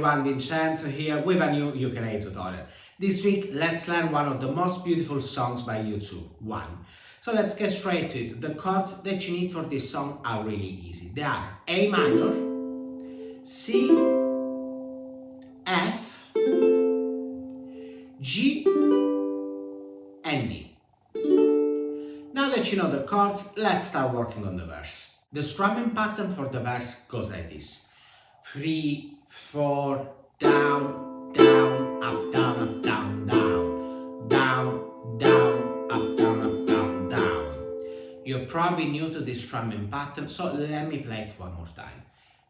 everyone, Vincenzo here with a new ukulele tutorial. This week, let's learn one of the most beautiful songs by U2, One. So let's get straight to it. The chords that you need for this song are really easy. They are A minor, C, F, G, and D. Now that you know the chords, let's start working on the verse. The strumming pattern for the verse goes like this. 3, 4, down, down, up, down, up, down, down, down, down, up, down, up, down, down. You're probably new to this strumming pattern, so let me play it one more time.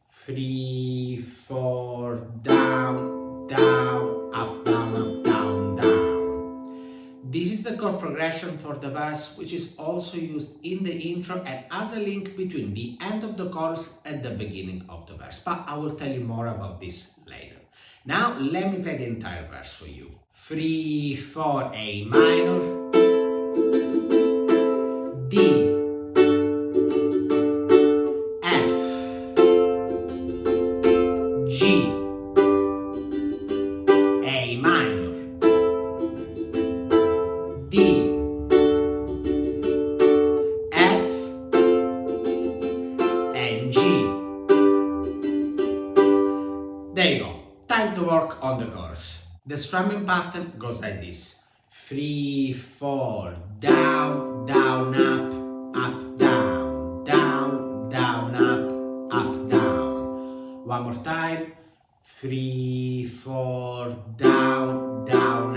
3, 4, down, down, up, down, up, down, down. This is the chord progression for the verse, which is also used in the intro and as a link between the end of the chorus and the beginning of the verse. But I will tell you more about this later. Now let me play the entire verse for you. 3, 4, A minor, D, F, G, A minor, D, F, and G. There you go. Time to work on the chorus. The strumming pattern goes like this. 3, 4, down, down, up, down, down, down, up, down. One more time. 3, 4, down, down,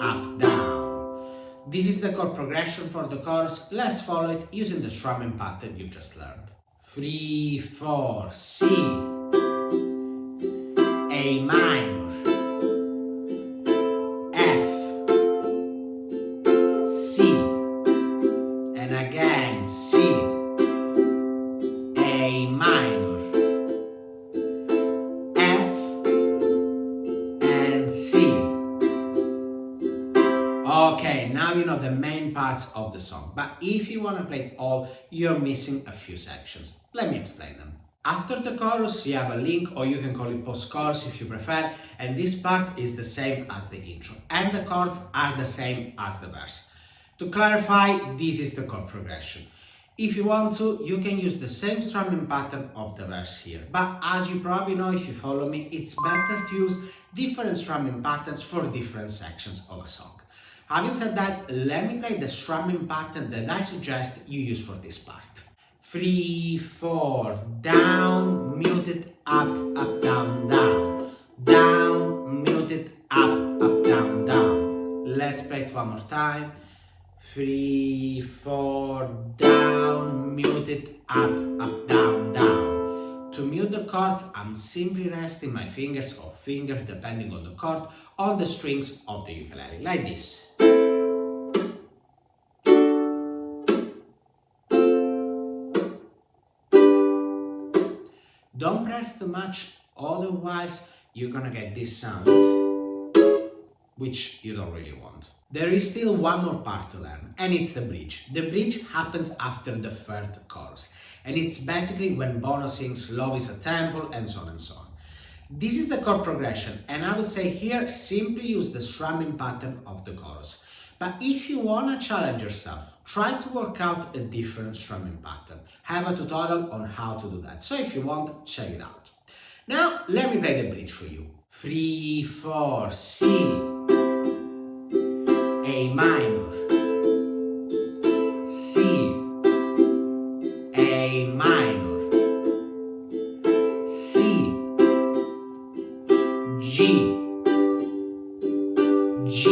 up, down. This is the chord progression for the chorus. Let's follow it using the strumming pattern you just learned. 3, 4, C, A minor, F, C, and again C, A minor, F, and C. Okay, now you know the main parts of the song, but if you want to play it all, you're missing a few sections. Let me explain them. After the chorus, you have a link, or you can call it post-chorus if you prefer, and this part is the same as the intro, and the chords are the same as the verse. To clarify, this is the chord progression. If you want to, you can use the same strumming pattern of the verse here, but as you probably know if you follow me, it's better to use different strumming patterns for different sections of a song. Having said that, let me play the strumming pattern that I suggest you use for this part. 3, 4, down, muted, up, down, down, down, muted, up, down, down. Let's play it one more time. 3, 4, down, muted, up, down, down. To mute the chords, I'm simply resting my fingers or finger, depending on the chord, on the strings of the ukulele, like this. Don't press too much, otherwise you're gonna get this sound, which you don't really want. There is still one more part to learn, and it's the bridge. The bridge happens after the third chorus, and it's basically when Bono sings "Love is a temple" and so on and so on. This is the chord progression, and I would say here simply use the strumming pattern of the chorus. But if you wanna challenge yourself, try to work out a different strumming pattern. Have a tutorial on how to do that, so if you want, check it out. Now let me play the bridge for you. 3, 4, C, A minor, C, A minor, C, G, G,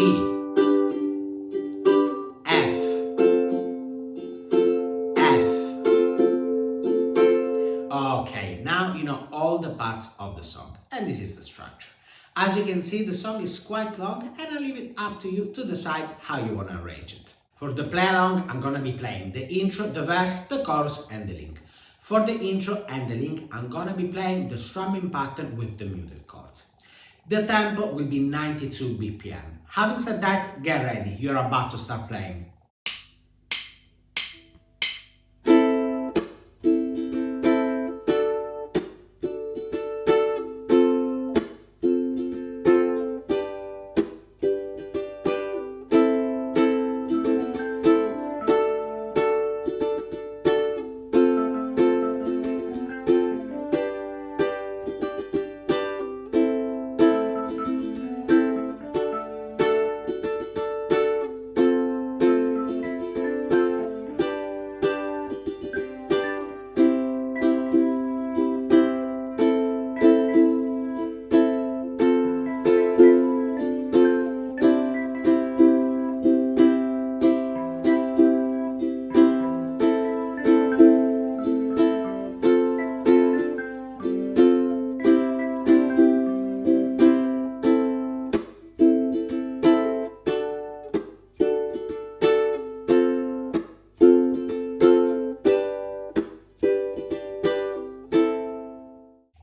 F, F. Okay, now you know all the parts of the song, and this is the structure. As you can see, the song is quite long, and I leave it up to you to decide how you want to arrange it. For the play along, I'm gonna be playing the intro, the verse, the chorus, and the link. For the intro and the link, I'm gonna be playing the strumming pattern with the muted chords. The tempo will be 92 BPM. Having said that, get ready, you're about to start playing.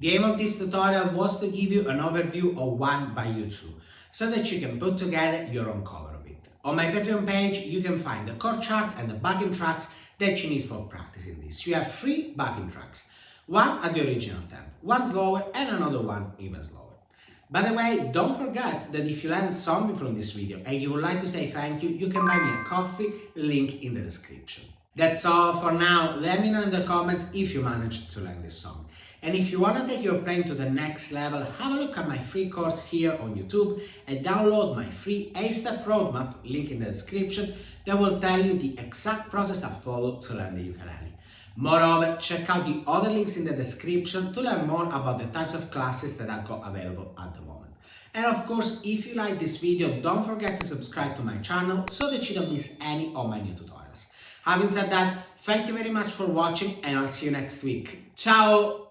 The aim of this tutorial was to give you an overview of one by U2, so that you can put together your own cover of it. On my Patreon page, you can find the chord chart and the backing tracks that you need for practicing this. You have 3 backing tracks, one at the original tempo, one slower and another one even slower. By the way, don't forget that if you learned something from this video and you would like to say thank you, you can buy me a coffee, link in the description. That's all for now. Let me know in the comments if you managed to learn this song. And if you want to take your playing to the next level, have a look at my free course here on YouTube and download my free A-Step Roadmap, link in the description, that will tell you the exact process I follow to learn the ukulele. Moreover, check out the other links in the description to learn more about the types of classes that I've got available at the moment. And of course, if you like this video, don't forget to subscribe to my channel so that you don't miss any of my new tutorials. Having said that, thank you very much for watching and I'll see you next week. Ciao!